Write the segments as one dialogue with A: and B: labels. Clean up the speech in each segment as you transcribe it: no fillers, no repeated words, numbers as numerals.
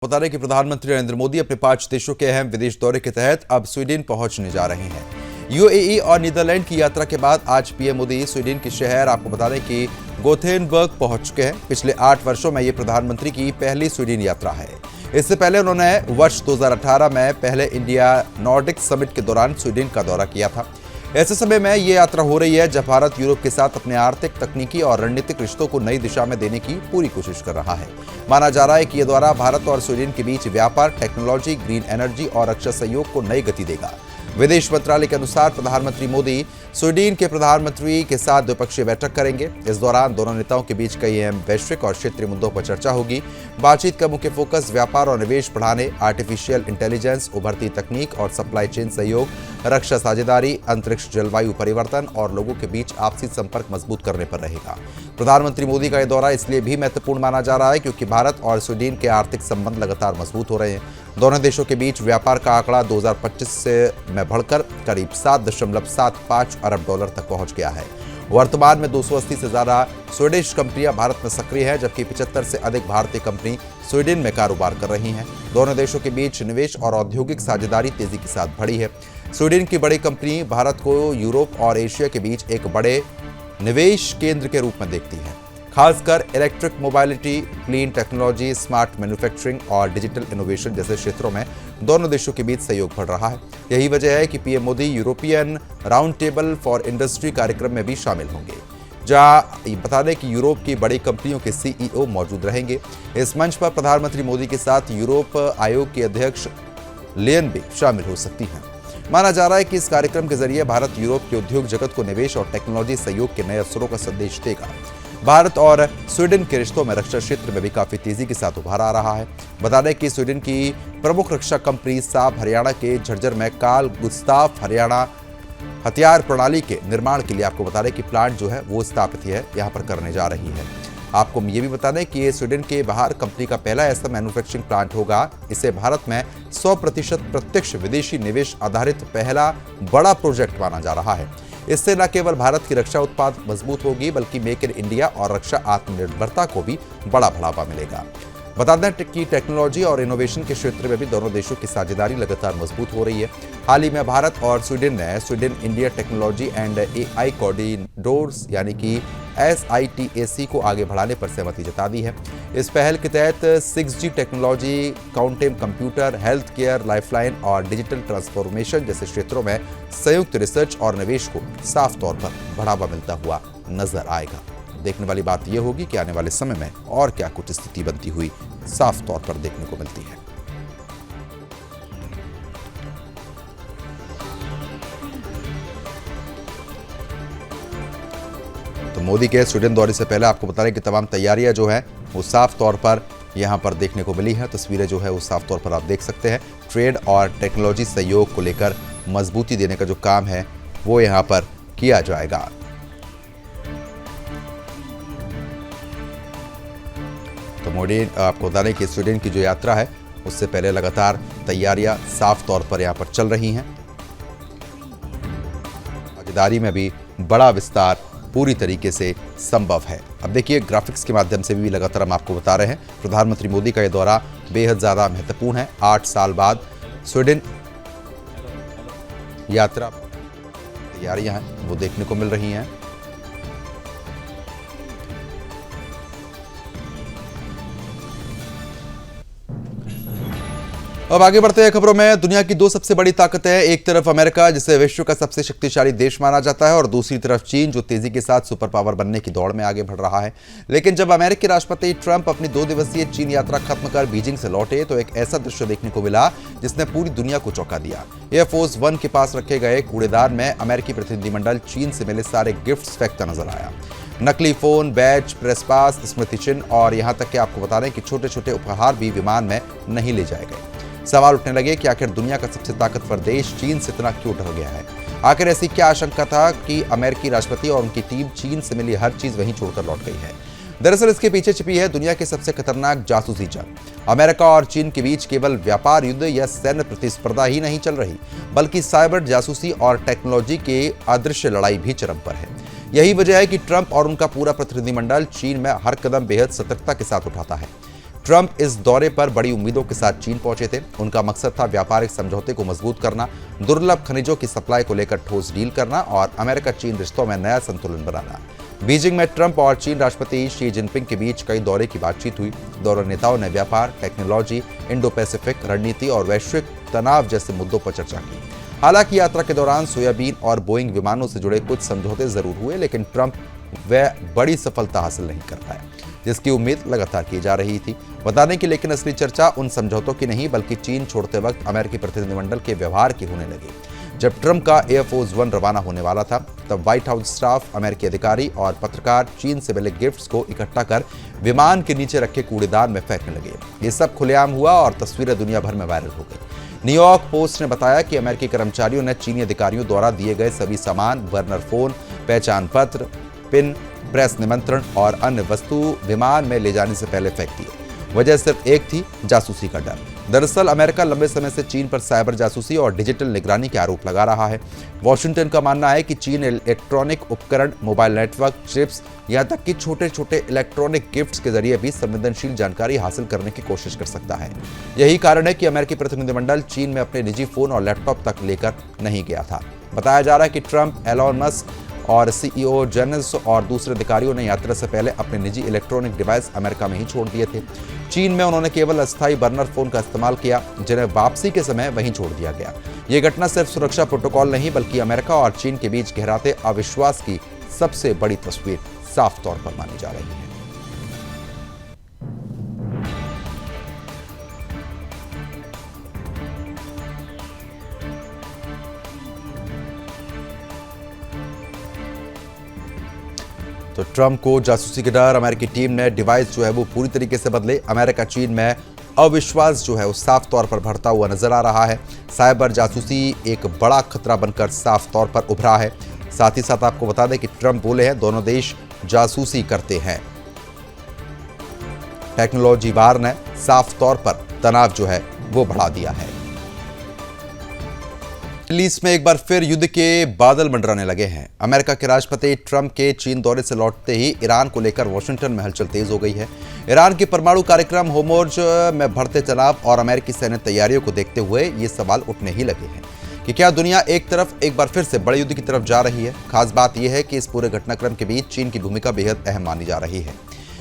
A: बता दें कि प्रधानमंत्री नरेंद्र मोदी अपने 5 देशों के अहम विदेश दौरे के तहत अब स्वीडन पहुंचने जा रहे हैं। यूएई और नीदरलैंड की यात्रा के बाद आज पीएम मोदी स्वीडन के शहर आपको बता दें कि गोथेनबर्ग पहुंच चुके हैं। पिछले 8 वर्षों में ये प्रधानमंत्री की पहली स्वीडन यात्रा है। इससे पहले उन्होंने वर्ष 2018 में पहले इंडिया नॉर्डिक समिट के दौरान स्वीडन का दौरा किया था। ऐसे समय में ये यात्रा हो रही है जब भारत यूरोप के साथ अपने आर्थिक, तकनीकी और रणनीतिक रिश्तों को नई दिशा में देने की पूरी कोशिश कर रहा है। माना जा रहा है कि ये दौरा भारत और स्वीडन के बीच व्यापार, टेक्नोलॉजी, ग्रीन एनर्जी और रक्षा सहयोग को नई गति देगा। विदेश मंत्रालय के अनुसार प्रधानमंत्री मोदी स्वीडन के प्रधानमंत्री के साथ द्विपक्षीय बैठक करेंगे। इस दौरान दोनों नेताओं के बीच कई अहम वैश्विक और क्षेत्रीय मुद्दों पर चर्चा होगी। बातचीत का मुख्य फोकस व्यापार और निवेश बढ़ाने, आर्टिफिशियल इंटेलिजेंस, उभरती तकनीक और सप्लाई चेन सहयोग, रक्षा साझेदारी, अंतरिक्ष, जलवायु परिवर्तन और लोगों के बीच आपसी संपर्क मजबूत करने पर रहेगा। प्रधानमंत्री मोदी का यह दौरा इसलिए भी महत्वपूर्ण माना जा रहा है क्योंकि भारत और स्वीडन के आर्थिक संबंध लगातार मजबूत हो रहे हैं। दोनों देशों के बीच व्यापार का आंकड़ा 2025 में बढ़कर करीब 7.75 अरब डॉलर तक पहुंच गया है। वर्तमान में 280 से ज्यादा स्वीडिश कंपनियां भारत में सक्रिय हैं, जबकि 75 से अधिक भारतीय कंपनी स्वीडन में कारोबार कर रही हैं। दोनों देशों के बीच निवेश और औद्योगिक साझेदारी तेजी के साथ बढ़ी है। स्वीडन की बड़ी कंपनी भारत को यूरोप और एशिया के बीच एक बड़े निवेश केंद्र के रूप में देखती है, खासकर electric mobility, clean technology, smart manufacturing और डिजिटल इनोवेशन जैसे क्षेत्रों में दोनों देशों के बीच सहयोग बढ़ रहा है। यही वजह है कि PM Modi European round table for industry कार्यक्रम में भी शामिल होंगे, जहां बता दें कि यूरोप की बड़ी कंपनियों के सीईओ मौजूद रहेंगे। इस मंच पर प्रधानमंत्री मोदी के साथ यूरोप आयोग की अध्यक्ष लेयन भी शामिल हो सकती हैं। माना जा रहा है कि इस कार्यक्रम के जरिए भारत यूरोप के उद्योग जगत को निवेश और टेक्नोलॉजी सहयोग के नए अवसरों का संदेश देगा। भारत और स्वीडन के रिश्तों में रक्षा क्षेत्र में भी काफी तेजी के साथ उभार आ रहा है। बता दें कि स्वीडन की प्रमुख रक्षा कंपनी साब हरियाणा के झज्जर में कार्ल गुस्ताफ हरियाणा हथियार प्रणाली के निर्माण के लिए आपको बता दें कि प्लांट जो है वो स्थापित है यहाँ पर करने जा रही है। आपको ये भी बता दें कि ये स्वीडन के बाहर कंपनी का पहला ऐसा मैन्युफैक्चरिंग प्लांट होगा। इसे भारत में 100% प्रत्यक्ष विदेशी निवेश आधारित पहला बड़ा प्रोजेक्ट माना जा रहा है। इससे न केवल भारत की रक्षा उत्पाद मजबूत होगी, बल्कि मेक इन इंडिया और रक्षा आत्मनिर्भरता को भी बड़ा बढ़ावा मिलेगा। बता दें कि टेक्नोलॉजी और इनोवेशन के क्षेत्र में भी दोनों देशों की साझेदारी लगातार मजबूत हो रही है। हाल ही में भारत और स्वीडन ने Sweden India technology and AI corridors यानी कि SITAC को आगे बढ़ाने पर सहमति जता दी है। इस पहल के तहत 6G technology, quantum computer, health care, lifeline और डिजिटल ट्रांसफॉर्मेशन जैसे क्षेत्रों में संयुक्त रिसर्च और निवेश को साफ तौर पर बढ़ावा मिलता हुआ नजर आएगा। देखने वाली बात यह होगी कि आने वाले समय में और क्या कुछ स्थिति बनती हुई साफ तौर पर देखने को मिलती है। तो मोदी के स्वीडन दौरे से पहले आपको बता रहे कि तमाम तैयारियां जो है वो साफ तौर पर यहां पर देखने को मिली है। तस्वीरें जो है वो साफ तौर पर आप देख सकते हैं। ट्रेड और टेक्नोलॉजी सहयोग को लेकर मजबूती देने का जो काम है वो यहां पर किया जाएगा। तो मोदी आपको बता दें कि स्वीडन की जो यात्रा है उससे पहले लगातार तैयारियां साफ तौर पर यहां पर चल रही हैं। भागीदारी में भी बड़ा विस्तार पूरी तरीके से संभव है। अब देखिए, ग्राफिक्स के माध्यम से भी लगातार हम आपको बता रहे हैं प्रधानमंत्री मोदी का यह दौरा बेहद ज्यादा महत्वपूर्ण है। 8 साल बाद स्वीडन यात्रा तैयारियां हैं वो देखने को मिल रही हैं। अब आगे बढ़ते हैं खबरों में। दुनिया की 2 सबसे बड़ी ताकतें हैं। एक तरफ अमेरिका, जिसे विश्व का सबसे शक्तिशाली देश माना जाता है, और दूसरी तरफ चीन, जो तेजी के साथ सुपर पावर बनने की दौड़ में आगे बढ़ रहा है। लेकिन जब अमेरिकी राष्ट्रपति ट्रंप अपनी 2 दिवसीय चीन यात्रा खत्म कर बीजिंग से लौटे तो एक ऐसा दृश्य देखने को मिला जिसने पूरी दुनिया को चौंका दिया। एयरफोर्स 1 के पास रखे गए कूड़ेदान में अमेरिकी प्रतिनिधिमंडल चीन से मिले सारे गिफ्ट्स फेंकता नजर आया। नकली फोन, बैज, प्रेस पास, स्मृति चिन्ह और यहां तक कि आपको बता दें कि छोटे छोटे उपहार भी विमान में नहीं ले जाए गए। सवाल उठने लगे कि आखिर दुनिया का सबसे ताकतवर देश चीन से इतना क्यों डर गया है। आखिर ऐसी क्या आशंका था कि अमेरिकी राष्ट्रपति और उनकी टीम चीन से मिली हर चीज वहीं छोड़कर लौट गई है। दरअसल इसके पीछे छिपी है दुनिया की सबसे खतरनाक जासूसी जंग। अमेरिका और चीन के बीच केवल व्यापार युद्ध या सैन्य प्रतिस्पर्धा ही नहीं चल रही, बल्कि साइबर जासूसी और टेक्नोलॉजी की अदृश्य लड़ाई भी चरम पर है। यही वजह है कि ट्रंप और उनका पूरा प्रतिनिधिमंडल चीन में हर कदम बेहद सतर्कता के साथ उठाता है। ट्रंप इस दौरे पर बड़ी उम्मीदों के साथ चीन पहुंचे थे। उनका मकसद था व्यापारिक समझौते को मजबूत करना, दुर्लभ खनिजों की सप्लाई को लेकर ठोस डील करना और अमेरिका चीन रिश्तों में नया संतुलन बनाना। बीजिंग में ट्रंप और चीन राष्ट्रपति शी जिनपिंग के बीच कई दौरे की बातचीत हुई। दोनों नेताओं ने व्यापार, टेक्नोलॉजी, इंडो पैसिफिक रणनीति और वैश्विक तनाव जैसे मुद्दों पर चर्चा की। हालांकि यात्रा के दौरान सोयाबीन और बोइंग विमानों से जुड़े कुछ समझौते जरूर हुए, लेकिन ट्रंप वह बड़ी सफलता हासिल नहीं कर पाए जिसकी उम्मीद लगातार की जा रही थी। बता दें कि लेकिन असली चर्चा उन समझौतों की नहीं बल्कि चीन छोड़ते वक्त अमेरिकी प्रतिनिधिमंडल के व्यवहार की होने लगी। जब ट्रंप का एयरफोर्स 1 रवाना होने वाला था, तब व्हाइट हाउस स्टाफ, अमेरिकी अधिकारी और पत्रकार चीन से मिले गिफ्ट्स को इकट्ठा कर विमान के नीचे रखे कूड़ेदान में फेंकने लगे। ये सब खुलेआम हुआ और तस्वीरें दुनिया भर में वायरल हो गई। न्यूयॉर्क पोस्ट ने बताया कि अमेरिकी कर्मचारियों ने चीनी अधिकारियों द्वारा दिए गए सभी सामान, बर्नर फोन, पहचान पत्र, पिन, प्रेस निमंत्रण और अन्य वस्तु विमान में ले जाने से पहले फेंक दिए। वजह सिर्फ एक थी, जासूसी का डर। दरअसल अमेरिका लंबे समय से चीन पर साइबर जासूसी और डिजिटल निगरानी के आरोप लगा रहा है। वॉशिंगटन का मानना है कि चीन इलेक्ट्रॉनिक उपकरण, मोबाइल नेटवर्क, चिप्स, यहां तक कि छोटे छोटे इलेक्ट्रॉनिक गिफ्ट्स के जरिए भी संवेदनशील जानकारी हासिल करने की कोशिश कर सकता है। यही कारण है कि अमेरिकी प्रतिनिधिमंडल चीन में अपने निजी फोन और लैपटॉप तक लेकर नहीं गया था। बताया जा रहा है कि ट्रंप, एलॉन मस्क और सीईओ जेनेस और दूसरे अधिकारियों ने यात्रा से पहले अपने निजी इलेक्ट्रॉनिक डिवाइस अमेरिका में ही छोड़ दिए थे। चीन में उन्होंने केवल अस्थायी बर्नर फोन का इस्तेमाल किया, जिन्हें वापसी के समय वहीं छोड़ दिया गया। ये घटना सिर्फ सुरक्षा प्रोटोकॉल नहीं बल्कि अमेरिका और चीन के बीच गहराते अविश्वास की सबसे बड़ी तस्वीर साफ तौर पर मानी जा रही है। तो ट्रंप को जासूसी के डर, अमेरिकी टीम ने डिवाइस जो है वो पूरी तरीके से बदले। अमेरिका चीन में अविश्वास जो है वो साफ तौर पर बढ़ता हुआ नजर आ रहा है। साइबर जासूसी एक बड़ा खतरा बनकर साफ तौर पर उभरा है। साथ ही साथ आपको बता दें कि ट्रंप बोले हैं, दोनों देश जासूसी करते हैं। टेक्नोलॉजी वार ने साफ तौर पर तनाव जो है वो बढ़ा दिया है। मिडल ईस्ट में एक बार फिर युद्ध के बादल मंडराने लगे हैं। अमेरिका के राष्ट्रपति ट्रंप के चीन दौरे से लौटते ही ईरान को लेकर वॉशिंगटन में हलचल तेज हो गई है। ईरान के परमाणु कार्यक्रम, होर्मुज़ में बढ़ते तनाव और अमेरिकी सैन्य तैयारियों को देखते हुए ये सवाल उठने ही लगे हैं कि क्या दुनिया एक तरफ एक बार फिर से बड़े युद्ध की तरफ जा रही है। खास बात यह है कि इस पूरे घटनाक्रम के बीच चीन की भूमिका बेहद अहम मानी जा रही है,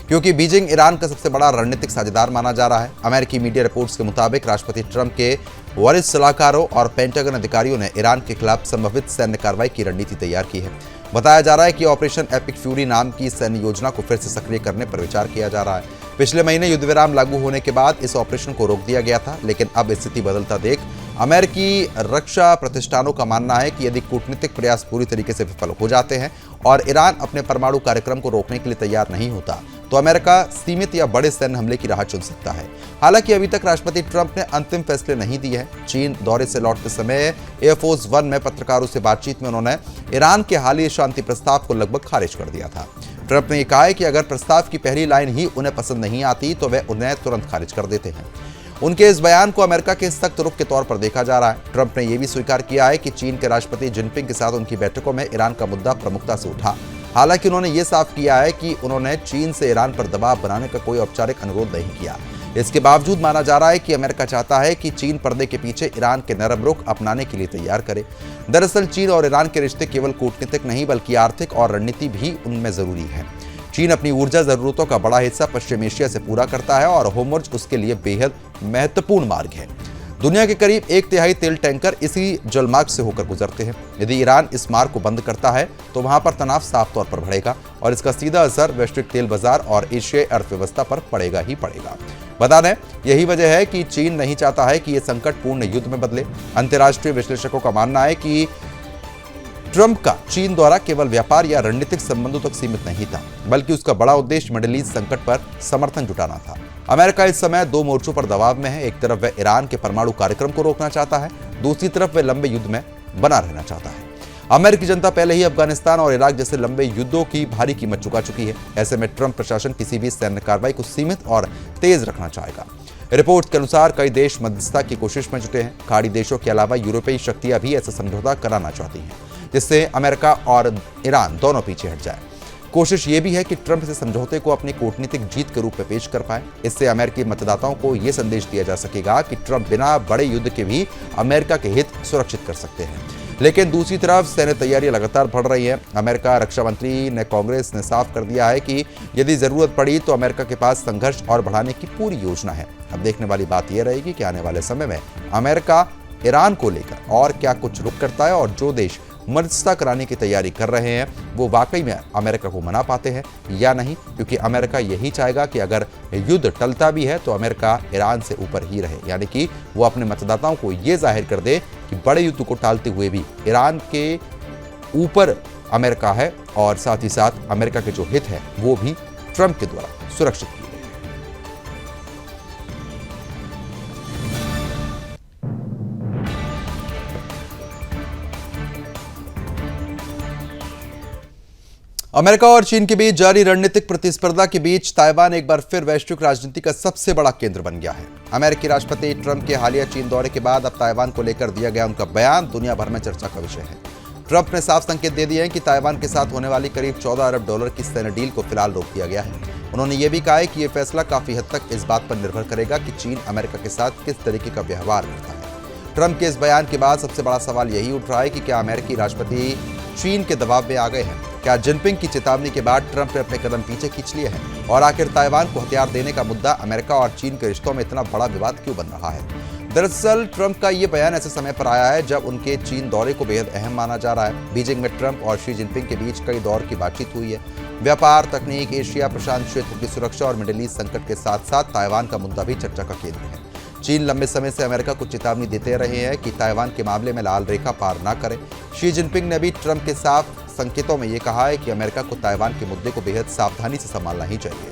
A: क्योंकि बीजिंग ईरान का सबसे बड़ा रणनीतिक साझेदार माना जा रहा है। अमेरिकी मीडिया रिपोर्ट्स के मुताबिक राष्ट्रपति ट्रंप के वरिष्ठ सलाहकारों और पेंटागन अधिकारियों ने ईरान के खिलाफ संभावित सैन्य कार्रवाई की रणनीति तैयार की है। बताया जा रहा है कि ऑपरेशन एपिक फ्यूरी नाम की सैन्य योजना को फिर से सक्रिय करने पर विचार किया जा रहा है। पिछले महीने युद्ध विराम लागू होने के बाद इस ऑपरेशन को रोक दिया गया था, लेकिन अब स्थिति बदलता देख अमेरिकी रक्षा प्रतिष्ठानों का मानना है कि यदि कूटनीतिक प्रयास पूरी तरीके से विफल हो जाते हैं और ईरान अपने परमाणु कार्यक्रम को रोकने के लिए तैयार नहीं होता, तो अमेरिका सीमित या बड़े सैन्य हमले की राह चुन सकता है। हालांकि अभी तक राष्ट्रपति ट्रंप ने अंतिम फैसले नहीं दिए हैं। चीन दौरे से लौटते समय एयरफोर्स 1 में पत्रकारों से बातचीत में उन्होंने ईरान के हालिया शांति प्रस्ताव को लगभग खारिज कर दिया था। ट्रंप ने यह कहा है कि अगर प्रस्ताव की पहली लाइन ही उन्हें पसंद नहीं आती तो वे उन्हें तुरंत खारिज कर देते हैं। उनके इस बयान को अमेरिका के सख्त रुख के तौर पर देखा जा रहा है। ट्रंप ने यह भी स्वीकार किया है कि चीन के राष्ट्रपति जिनपिंग के साथ उनकी बैठकों में ईरान का मुद्दा प्रमुखता से उठा। हालांकि उन्होंने ये साफ किया है कि उन्होंने चीन से ईरान पर दबाव बनाने का कोई औपचारिक अनुरोध नहीं किया। इसके बावजूद माना जा रहा है कि अमेरिका चाहता है कि चीन पर्दे के पीछे ईरान के नरम रुख अपनाने के लिए तैयार करे। दरअसल चीन और ईरान के रिश्ते केवल कूटनीतिक नहीं बल्कि आर्थिक और रणनीति भी उनमें जरूरी है। चीन अपनी ऊर्जा जरूरतों का बड़ा हिस्सा पश्चिम एशिया से पूरा करता है और होर्मुज़ उसके लिए बेहद महत्वपूर्ण मार्ग है। दुनिया के करीब 1/3 तेल टैंकर इसी जलमार्ग से होकर गुजरते हैं। यदि ईरान इस मार्ग को बंद करता है तो वहां पर तनाव साफ तौर पर बढ़ेगा और इसका सीधा असर वैश्विक तेल बाजार और एशियाई अर्थव्यवस्था पर पड़ेगा ही पड़ेगा। बता दें, यही वजह है कि चीन नहीं चाहता है कि यह संकट पूर्ण युद्ध में बदले। अंतर्राष्ट्रीय विश्लेषकों का मानना है कि ट्रंप का चीन द्वारा केवल व्यापार या रणनीतिक संबंधों तक सीमित नहीं था, बल्कि उसका बड़ा उद्देश्य मिडिल ईस्ट संकट पर समर्थन जुटाना था। अमेरिका इस समय 2 मोर्चों पर दबाव में है। एक तरफ वह ईरान के परमाणु कार्यक्रम को रोकना चाहता है, दूसरी तरफ वह लंबे युद्ध में बना रहना चाहता है। अमेरिकी जनता पहले ही अफगानिस्तान और इराक जैसे लंबे युद्धों की भारी कीमत चुका चुकी है। ऐसे में ट्रंप प्रशासन किसी भी सैन्य कार्रवाई को सीमित और तेज रखना चाहेगा। रिपोर्ट के अनुसार कई देश मध्यस्थता की कोशिश में जुटे हैं। खाड़ी देशों के अलावा यूरोपीय शक्तियां भी ऐसा समझौता कराना चाहती हैं, जिससे अमेरिका और ईरान दोनों पीछे हट जाए। कोशिश ये भी है कि ट्रंप इस समझौते को अपनी कूटनीतिक जीत के रूप में पेश कर पाए। इससे अमेरिकी मतदाताओं को यह संदेश दिया जा सकेगा कि ट्रंप बिना बड़े युद्ध के भी अमेरिका के हित सुरक्षित कर सकते हैं। लेकिन दूसरी तरफ सैन्य तैयारियां लगातार बढ़ रही हैं। अमेरिका रक्षा मंत्री ने कांग्रेस ने साफ कर दिया है कि यदि जरूरत पड़ी तो अमेरिका के पास संघर्ष और बढ़ाने की पूरी योजना है। अब देखने वाली बात यह रहेगी कि आने वाले समय में अमेरिका ईरान को लेकर और क्या कुछ रुख करता है और जो देश मध्यस्थता कराने की तैयारी कर रहे हैं वो वाकई में अमेरिका को मना पाते हैं या नहीं, क्योंकि अमेरिका यही चाहेगा कि अगर युद्ध टलता भी है तो अमेरिका ईरान से ऊपर ही रहे, यानी कि वो अपने मतदाताओं को ये जाहिर कर दे कि बड़े युद्ध को टालते हुए भी ईरान के ऊपर अमेरिका है और साथ ही साथ अमेरिका के जो हित है वो भी ट्रंप के द्वारा सुरक्षित किए गए। अमेरिका और चीन के बीच जारी रणनीतिक प्रतिस्पर्धा के बीच ताइवान एक बार फिर वैश्विक राजनीति का सबसे बड़ा केंद्र बन गया है। अमेरिकी राष्ट्रपति ट्रंप के हालिया चीन दौरे के बाद अब ताइवान को लेकर दिया गया उनका बयान दुनिया भर में चर्चा का विषय है। ट्रंप ने साफ संकेत दे दिए हैं कि ताइवान के साथ होने वाली करीब 14 अरब डॉलर की सैन्य डील को फिलहाल रोक दिया गया है। उन्होंने ये भी कहा है कि यह फैसला काफी हद तक इस बात पर निर्भर करेगा कि चीन अमेरिका के साथ किस तरीके का व्यवहार करता है। ट्रंप के इस बयान के बाद सबसे बड़ा सवाल यही उठ रहा है कि क्या अमेरिकी राष्ट्रपति चीन के दबाव में आ गए हैं? क्या जिनपिंग की चेतावनी के बाद ट्रंप ने अपने कदम पीछे खींच लिए हैं? और आखिर ताइवान को हथियार देने का मुद्दा अमेरिका और चीन के रिश्तों में इतना बड़ा विवाद क्यों बन रहा है? दरअसल ट्रंप का ये बयान ऐसे समय पर आया है जब उनके चीन दौरे को बेहद अहम माना जा रहा है। बीजिंग में ट्रंप और शी जिनपिंग के बीच कई दौर की बातचीत हुई है। व्यापार, तकनीक, एशिया प्रशांत क्षेत्र की सुरक्षा और मिडिल ईस्ट संकट के साथ साथ ताइवान का मुद्दा भी चर्चा का केंद्र है। चीन लंबे समय से अमेरिका को चेतावनी देते रहे हैं कि ताइवान के मामले में लाल रेखा पार न करे। शी जिनपिंग ने भी ट्रंप के साफ संकेतों में ये कहा है कि अमेरिका को ताइवान के मुद्दे को बेहद सावधानी से संभालना ही चाहिए,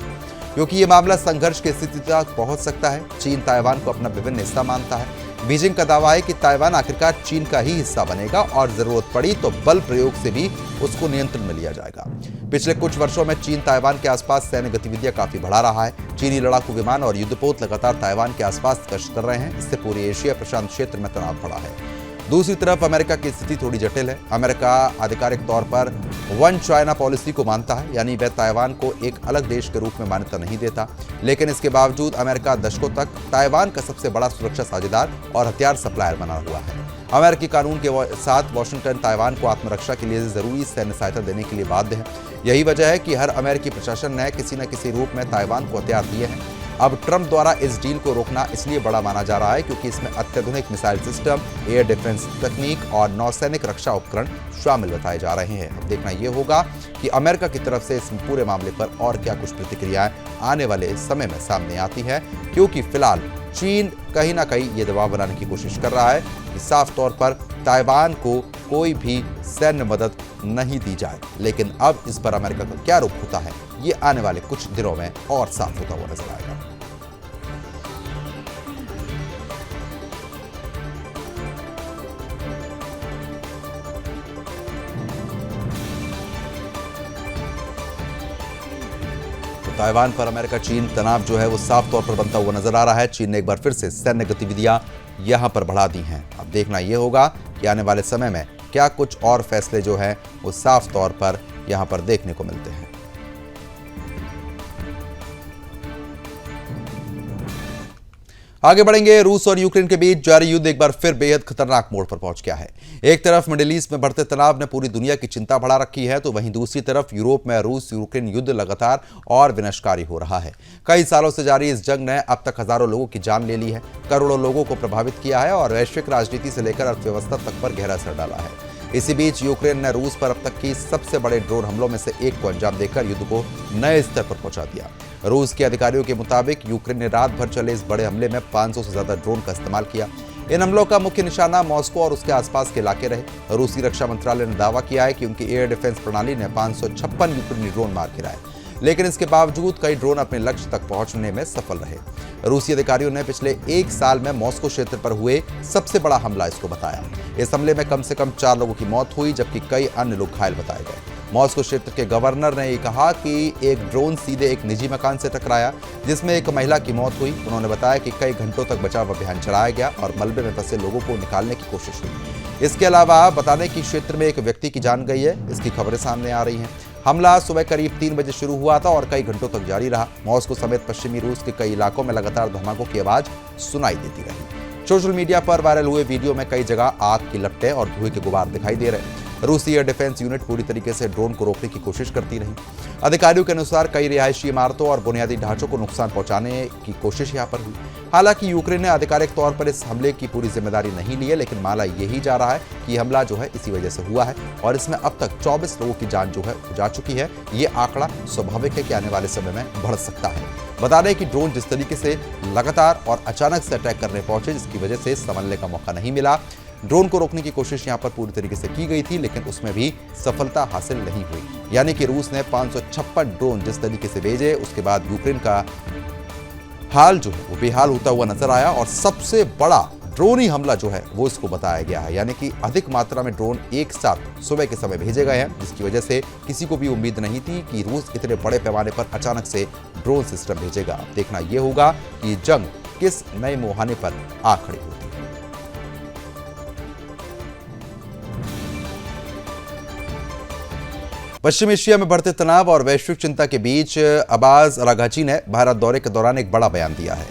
A: क्योंकि ये मामला संघर्ष की स्थिति तक पहुंच सकता है। चीन ताइवान को अपना विभिन्न हिस्सा मानता है। बीजिंग का दावा है कि ताइवान आखिरकार चीन का ही हिस्सा बनेगा और जरूरत पड़ी तो बल प्रयोग से भी उसको नियंत्रण में लिया जाएगा। पिछले कुछ वर्षों में चीन ताइवान के आसपास सैन्य गतिविधियां काफी बढ़ा रहा है। चीनी लड़ाकू विमान और युद्धपोत लगातार ताइवान के आसपास गश्त कर रहे हैं। इससे पूरी एशिया प्रशांत क्षेत्र में तनाव बढ़ा है। दूसरी तरफ अमेरिका की स्थिति थोड़ी जटिल है। अमेरिका आधिकारिक तौर पर वन चाइना पॉलिसी को मानता है, यानी वह ताइवान को एक अलग देश के रूप में मान्यता नहीं देता। लेकिन इसके बावजूद अमेरिका दशकों तक ताइवान का सबसे बड़ा सुरक्षा साझेदार और हथियार सप्लायर बना हुआ है। अमेरिकी कानून के साथ वॉशिंगटन ताइवान को आत्मरक्षा के लिए जरूरी सैन्य सहायता देने के लिए बाध्य है। यही वजह है कि हर अमेरिकी प्रशासन ने किसी न किसी रूप में ताइवान को हथियार दिए हैं। अब ट्रंप द्वारा इस डील को रोकना इसलिए बड़ा माना जा रहा है क्योंकि इसमें अत्याधुनिक मिसाइल सिस्टम, एयर डिफेंस तकनीक और नौसैनिक रक्षा उपकरण शामिल बताए जा रहे हैं। अब देखना यह होगा कि अमेरिका की तरफ से इस पूरे मामले पर और क्या कुछ प्रतिक्रियाएं आने वाले समय में सामने आती हैं, क्योंकि फिलहाल चीन कहीं ना कहीं ये दबाव बनाने की कोशिश कर रहा है कि साफ तौर पर ताइवान को कोई भी सैन्य मदद नहीं दी जाए। लेकिन अब इस पर अमेरिका का क्या रुख होता है, ये आने वाले कुछ दिनों में और साफ होता हुआ नजर आएगा। ताइवान पर अमेरिका चीन तनाव जो है वो साफ तौर पर बनता हुआ नजर आ रहा है। चीन ने एक बार फिर से सैन्य गतिविधियां यहां पर बढ़ा दी हैं। अब देखना यह होगा कि आने वाले समय में क्या कुछ और फैसले जो हैं वो साफ तौर पर यहां पर देखने को मिलते हैं। आगे बढ़ेंगे। रूस और यूक्रेन के बीच जारी युद्ध एक बार फिर बेहद खतरनाक मोड़ पर पहुंच गया है। एक तरफ मिडिल ईस्ट में बढ़ते तनाव ने पूरी दुनिया की चिंता बढ़ा रखी है, तो वहीं दूसरी तरफ यूरोप में रूस यूक्रेन युद्ध लगातार और विनाशकारी हो रहा है। कई सालों से जारी इस जंग ने अब तक हजारों लोगों की जान ले ली है, करोड़ों लोगों को प्रभावित किया है और वैश्विक राजनीति से लेकर अर्थव्यवस्था तक पर गहरा असर डाला है। इसी बीच यूक्रेन ने रूस पर अब तक की सबसे बड़े ड्रोन हमलों में से एक को अंजाम देकर युद्ध को नए स्तर पर पहुंचा दिया। रूस के अधिकारियों के मुताबिक यूक्रेन ने रात भर चले इस बड़े हमले में 500 से ज्यादा ड्रोन का इस्तेमाल किया। इन हमलों का मुख्य निशाना मॉस्को और उसके आसपास के इलाके रहे। रूसी रक्षा मंत्रालय ने दावा किया है कि उनकी एयर डिफेंस प्रणाली ने 556 यूक्रेनी ड्रोन मार गिराए, लेकिन इसके बावजूद कई ड्रोन अपने लक्ष्य तक पहुंचने में सफल रहे। रूसी अधिकारियों ने पिछले एक साल में मॉस्को क्षेत्र पर हुए सबसे बड़ा हमला इसको बताया। इस हमले में कम से कम 4 लोगों की मौत हुई, जबकि कई अन्य लोग घायल बताए गए। मॉस्को क्षेत्र के गवर्नर ने यह कहा कि एक ड्रोन सीधे एक निजी मकान से टकराया, जिसमें एक महिला की मौत हुई। उन्होंने बताया कि कई घंटों तक बचाव अभियान चलाया गया और मलबे में फंसे लोगों को निकालने की कोशिश हुई। इसके अलावा बताने कि क्षेत्र में एक व्यक्ति की जान गई है, इसकी खबरें सामने आ रही हैं। हमला सुबह करीब 3 बजे शुरू हुआ था और कई घंटों तक जारी रहा। मॉस्को समेत पश्चिमी रूस के कई इलाकों में लगातार धमाकों की आवाज सुनाई देती रही। सोशल मीडिया पर वायरल हुए वीडियो में कई जगह आग की लपटें और धुएं के गुबार दिखाई दे रहे। रूसी एयर डिफेंस यूनिट पूरी तरीके से ड्रोन को रोकने की कोशिश करती रही। अधिकारियों के अनुसार कई रिहायशी इमारतों और बुनियादी ढांचों को नुकसान पहुंचाने की कोशिश यहां पर हुई। हालांकि यूक्रेन ने आधिकारिक तौर पर इस हमले की पूरी जिम्मेदारी नहीं ली है, लेकिन माना यही जा रहा है कि यह हमला जो है इसी वजह से हुआ है और इसमें अब तक 24 लोगों की जान जो है जा चुकी है। ये आंकड़ा स्वाभाविक है कि आने वाले समय में बढ़ सकता है। बता दें कि ड्रोन जिस तरीके से लगातार और अचानक से अटैक करने पहुंचे, जिसकी वजह से संभलने का मौका नहीं मिला। ड्रोन को रोकने की कोशिश यहां पर पूरी तरीके से की गई थी, लेकिन उसमें भी सफलता हासिल नहीं हुई। यानी कि रूस ने 556 ड्रोन जिस तरीके से भेजे, उसके बाद यूक्रेन का हाल जो है वो बेहाल होता हुआ नजर आया और सबसे बड़ा ड्रोनी हमला जो है वो इसको बताया गया है। यानी कि अधिक मात्रा में ड्रोन एक साथ सुबह के समय भेजे गए हैं, जिसकी वजह से किसी को भी उम्मीद नहीं थी कि रूस इतने बड़े पैमाने पर अचानक से ड्रोन सिस्टम भेजेगा। देखना यह होगा कि जंग किस नए मुहाने पर आ खड़ी होती है। पश्चिम एशिया में बढ़ते तनाव और वैश्विक चिंता के बीच अब्बास अराघची ने भारत दौरे के दौरान एक बड़ा बयान दिया है।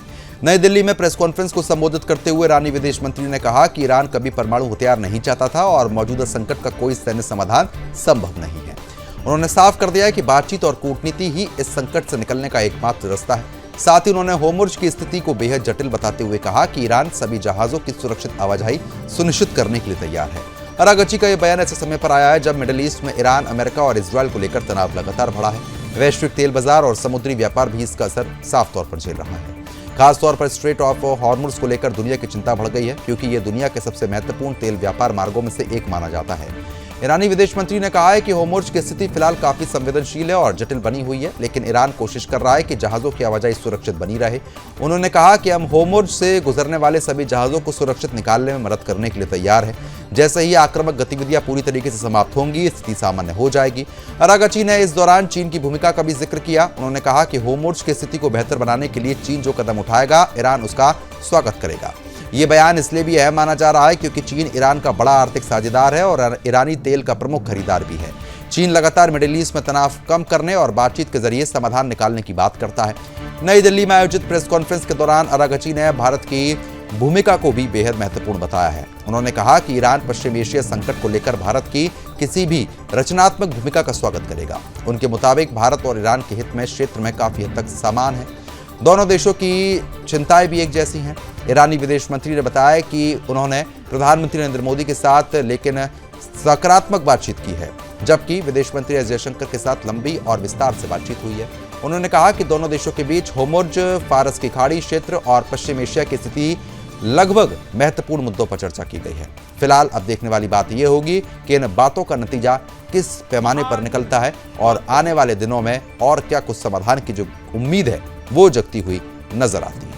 A: नई दिल्ली में प्रेस कॉन्फ्रेंस को संबोधित करते हुए ईरानी विदेश मंत्री ने कहा कि ईरान कभी परमाणु हथियार नहीं चाहता था और मौजूदा संकट का कोई सैन्य समाधान संभव नहीं है। उन्होंने साफ कर दिया है कि बातचीत और कूटनीति ही इस संकट से निकलने का एकमात्र रास्ता है। साथ ही उन्होंने होर्मुज़ की स्थिति को बेहद जटिल बताते हुए कहा कि ईरान सभी जहाजों की सुरक्षित आवाजाही सुनिश्चित करने के लिए तैयार है। अराघची का यह बयान ऐसे समय पर आया है जब मिडिल ईस्ट में ईरान, अमेरिका और इजरायल को लेकर तनाव लगातार बढ़ा है। वैश्विक तेल बाजार और समुद्री व्यापार भी इसका असर साफ तौर पर झेल रहा है। खासतौर पर स्ट्रेट ऑफ हॉर्मुज़ को लेकर दुनिया की चिंता बढ़ गई है, क्योंकि यह दुनिया के सबसे महत्वपूर्ण तेल व्यापार मार्गों में से एक माना जाता है। ईरानी विदेश मंत्री ने कहा है कि होर्मुज़ की स्थिति फिलहाल काफी संवेदनशील है और जटिल बनी हुई है, लेकिन ईरान कोशिश कर रहा है कि जहाजों की आवाजाही सुरक्षित बनी रहे। उन्होंने कहा कि हम होर्मुज़ से गुजरने वाले सभी जहाजों को सुरक्षित निकालने में मदद करने के लिए तैयार हैं। जैसे ही आक्रामक गतिविधियां पूरी तरीके से समाप्त होंगी, स्थिति सामान्य हो जाएगी। अराघची ने इस दौरान चीन की भूमिका का भी जिक्र किया। उन्होंने कहा कि होर्मुज़ की स्थिति को बेहतर बनाने के लिए चीन जो कदम उठाएगा, ईरान उसका स्वागत करेगा। ये बयान इसलिए भी अहम माना जा रहा है क्योंकि चीन ईरान का बड़ा आर्थिक साझेदार है और ईरानी तेल का प्रमुख खरीदार भी है। चीन लगातार मिडिल ईस्ट में तनाव कम करने और बातचीत के जरिए समाधान निकालने की बात करता है। नई दिल्ली में आयोजित प्रेस कॉन्फ्रेंस के दौरान अराघची ने भारत की भूमिका को भी बेहद महत्वपूर्ण बताया है। उन्होंने कहा कि ईरान पश्चिम एशिया संकट को लेकर भारत की किसी भी रचनात्मक भूमिका का स्वागत करेगा। उनके मुताबिक भारत और ईरान के हित में क्षेत्र में काफी हद तक समान है। दोनों देशों की चिंताएं भी एक जैसी हैं। ईरानी विदेश मंत्री ने बताया कि उन्होंने प्रधानमंत्री नरेंद्र मोदी के साथ लेकिन सकारात्मक बातचीत की है, जबकि विदेश मंत्री एस जयशंकर के साथ लंबी और विस्तार से बातचीत हुई है। उन्होंने कहा कि दोनों देशों के बीच होर्मुज़, फारस की खाड़ी क्षेत्र और पश्चिम एशिया की स्थिति लगभग महत्वपूर्ण मुद्दों पर चर्चा की गई है। फिलहाल अब देखने वाली बात यह होगी कि इन बातों का नतीजा किस पैमाने पर निकलता है और आने वाले दिनों में और क्या कुछ समाधान की जो उम्मीद है वो जगती हुई नजर आती है।